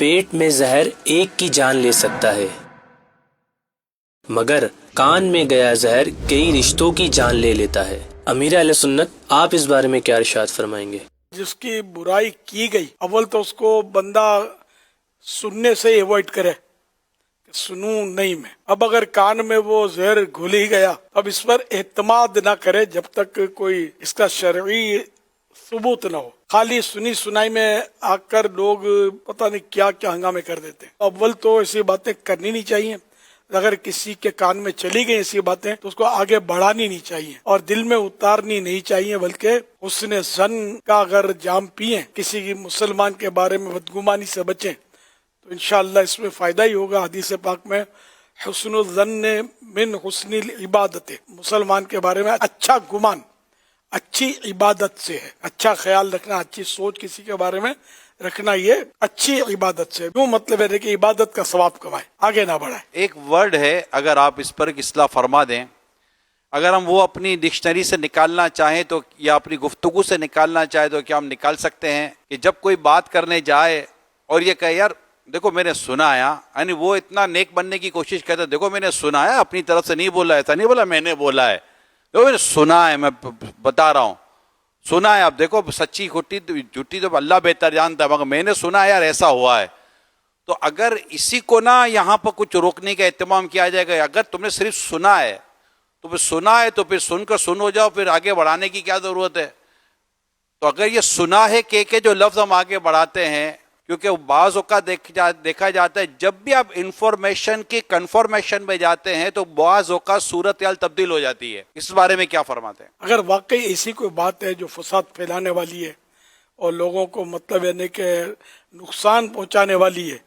پیٹ میں زہر ایک کی جان لے سکتا ہے، مگر کان میں گیا زہر کئی رشتوں کی جان لے لیتا ہے۔ امیر اہل سنت، آپ اس بارے میں کیا ارشاد فرمائیں گے؟ جس کی برائی کی گئی، اول تو اس کو بندہ سننے سے ایوائڈ کرے کہ سنوں نہیں میں۔ اب اگر کان میں وہ زہر گھل ہی گیا، اب اس پر اعتماد نہ کرے جب تک کوئی اس کا شرعی ثبوت نہ ہو۔ خالی سنی سنائی میں آ کر لوگ پتہ نہیں کیا کیا ہنگامے کر دیتے ہیں۔ اول تو ایسی باتیں کرنی نہیں چاہیے۔ اگر کسی کے کان میں چلی گئی ایسی باتیں تو اس کو آگے بڑھانی نہیں چاہیے اور دل میں اتارنی نہیں چاہیے، بلکہ حسن ظن کا اگر جام پیئیں، کسی مسلمان کے بارے میں بدگمانی سے بچیں تو انشاءاللہ اس میں فائدہ ہی ہوگا۔ حدیث پاک میں حسن الظن من حسن العبادت، مسلمان کے بارے میں اچھا گمان اچھی عبادت سے ہے۔ اچھا خیال رکھنا، اچھی سوچ کسی کے بارے میں رکھنا، یہ اچھی عبادت سے کیوں مطلب ہے کہ عبادت کا ثواب کمائے، آگے نہ بڑھائے۔ ایک ورڈ ہے، اگر آپ اس پر اصلاح فرما دیں، اگر ہم وہ اپنی ڈکشنری سے نکالنا چاہیں تو یا اپنی گفتگو سے نکالنا چاہیں تو کیا ہم نکال سکتے ہیں کہ جب کوئی بات کرنے جائے اور یہ کہے یار دیکھو میں نے سنا ہے، یعنی وہ اتنا نیک بننے کی کوشش کرتا ہے، دیکھو میں نے سنا ہے، اپنی طرف سے نہیں بولا، ایسا نہیں بولا میں نے بولا ہے، دیکھو میں نے سنا ہے، میں بتا رہا ہوں سنا ہے، اب دیکھو سچی جھوٹی تو اللہ بہتر جانتا ہے، مگر میں نے سنا ہے یار ایسا ہوا ہے۔ تو اگر اسی کو نہ یہاں پر کچھ روکنے کا اہتمام کیا جائے گا، اگر تم نے صرف سنا ہے تو پھر سنا ہے تو پھر سن کر سن ہو جاؤ، پھر آگے بڑھانے کی کیا ضرورت ہے؟ تو اگر یہ سنا ہے کہ جو لفظ ہم آگے بڑھاتے ہیں، کیونکہ بعض اوقات دیکھا جاتا ہے جب بھی آپ انفارمیشن کی کنفرمیشن میں جاتے ہیں تو بعض اوقات صورتحال تبدیل ہو جاتی ہے۔ اس بارے میں کیا فرماتے ہیں؟ اگر واقعی ایسی کوئی بات ہے جو فساد پھیلانے والی ہے اور لوگوں کو مطلب یعنی کہ نقصان پہنچانے والی ہے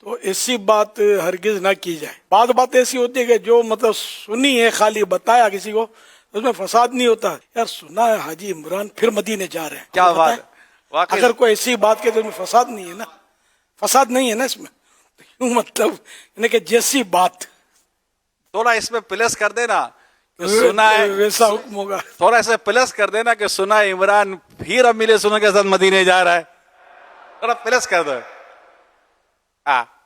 تو ایسی بات ہرگز نہ کی جائے۔ بعض بات ایسی ہوتی ہے کہ جو مطلب سنی ہے، خالی بتایا کسی کو، اس میں فساد نہیں ہوتا۔ یار سنا ہے حاجی عمران پھر مدینے جا رہے ہیں، کیا بات ہے؟ اگر کوئی ایسی بات کے تو میں فساد نہیں ہے نا، فساد نہیں ہے نا اس میں، تو کیوں مطلب یعنی کہ جیسی بات تھوڑا اس میں پلس کر دینا کہ سنا ہے، ویسا حکم ہوگا۔ تھوڑا اس میں پلس کر دینا کہ سنا ہے عمران پھر اب ملے سنوں کے ساتھ مدینے جا رہا ہے، تھوڑا پلس کر دو۔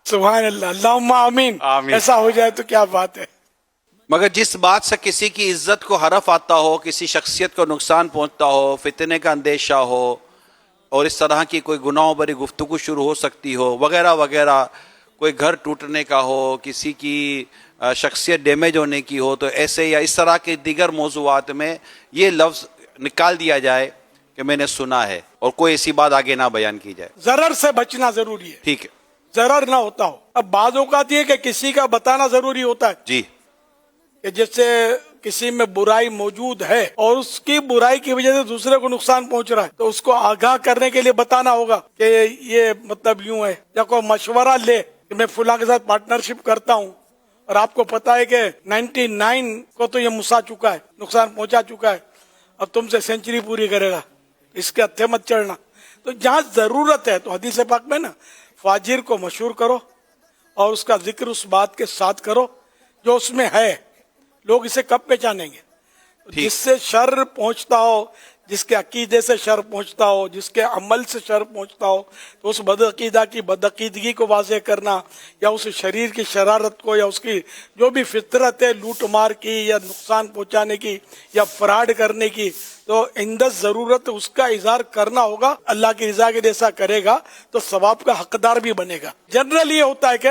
سبحان اللہ، اللہم آمین۔ آمین۔ ایسا ہو جائے تو کیا بات ہے۔ مگر جس بات سے کسی کی عزت کو حرف آتا ہو، کسی شخصیت کو نقصان پہنچتا ہو، فتنے کا اندیشہ ہو اور اس طرح کی کوئی گناہوں بری گفتگو شروع ہو سکتی ہو وغیرہ وغیرہ، کوئی گھر ٹوٹنے کا ہو، کسی کی شخصیت ڈیمیج ہونے کی ہو، تو ایسے یا اس طرح کے دیگر موضوعات میں یہ لفظ نکال دیا جائے کہ میں نے سنا ہے اور کوئی ایسی بات آگے نہ بیان کی جائے۔ ضرر سے بچنا ضروری ہے، ٹھیک ہے، ضرر نہ ہوتا ہو۔ اب بعض اوقات یہ کہ کسی کا بتانا ضروری ہوتا ہے جی، کہ جس سے کسی میں برائی موجود ہے اور اس کی برائی کی وجہ سے دوسرے کو نقصان پہنچ رہا ہے تو اس کو آگاہ کرنے کے لیے بتانا ہوگا کہ یہ مطلب یوں ہے، یا کوئی مشورہ لے کہ میں فلاں کے ساتھ پارٹنرشپ کرتا ہوں اور آپ کو پتا ہے کہ 99 کو تو یہ مسا چکا ہے، نقصان پہنچا چکا ہے، اب تم سے سینچری پوری کرے گا، اس کے ہتھے مت چڑھنا۔ تو جہاں ضرورت ہے تو حدیث پاک میں نا فاجر کو مشہور کرو اور اس کا ذکر اس بات کے ساتھ کرو جو اس میں ہے۔ لوگ اسے کب پہچانیں گے؟ جس سے شر پہنچتا ہو، جس کے عقیدے سے شر پہنچتا ہو، جس کے عمل سے شر پہنچتا ہو، تو اس بدعقیدہ کی بدعقیدگی کو واضح کرنا یا اس شریر کی شرارت کو یا اس کی جو بھی فطرت ہے لوٹ مار کی یا نقصان پہنچانے کی یا فراڈ کرنے کی، تو اندر ضرورت اس کا اظہار کرنا ہوگا۔ اللہ کی رضا کے جیسا کرے گا تو ثواب کا حقدار بھی بنے گا۔ جنرل یہ ہوتا ہے کہ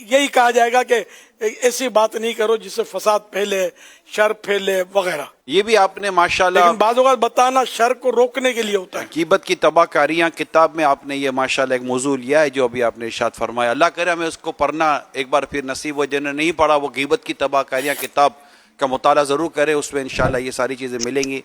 یہی کہا جائے گا کہ ایسی بات نہیں کرو جس سے فساد پھیلے، شر پھیلے وغیرہ۔ یہ بھی آپ نے ماشاءاللہ، لیکن بعض اوقات بتانا شر کو روکنے کے لیے ہوتا ہے۔ غیبت کی تباہ کاریاں کتاب میں آپ نے یہ ماشاءاللہ ایک موضوع لیا ہے جو ابھی آپ نے ارشاد فرمایا۔ اللہ کرے ہمیں اس کو پڑھنا ایک بار پھر نصیب ہو، جنہیں نہیں پڑھا وہ غیبت کی تباہ کاریاں کتاب کا مطالعہ ضرور کرے، اس میں انشاءاللہ یہ ساری چیزیں ملیں گی۔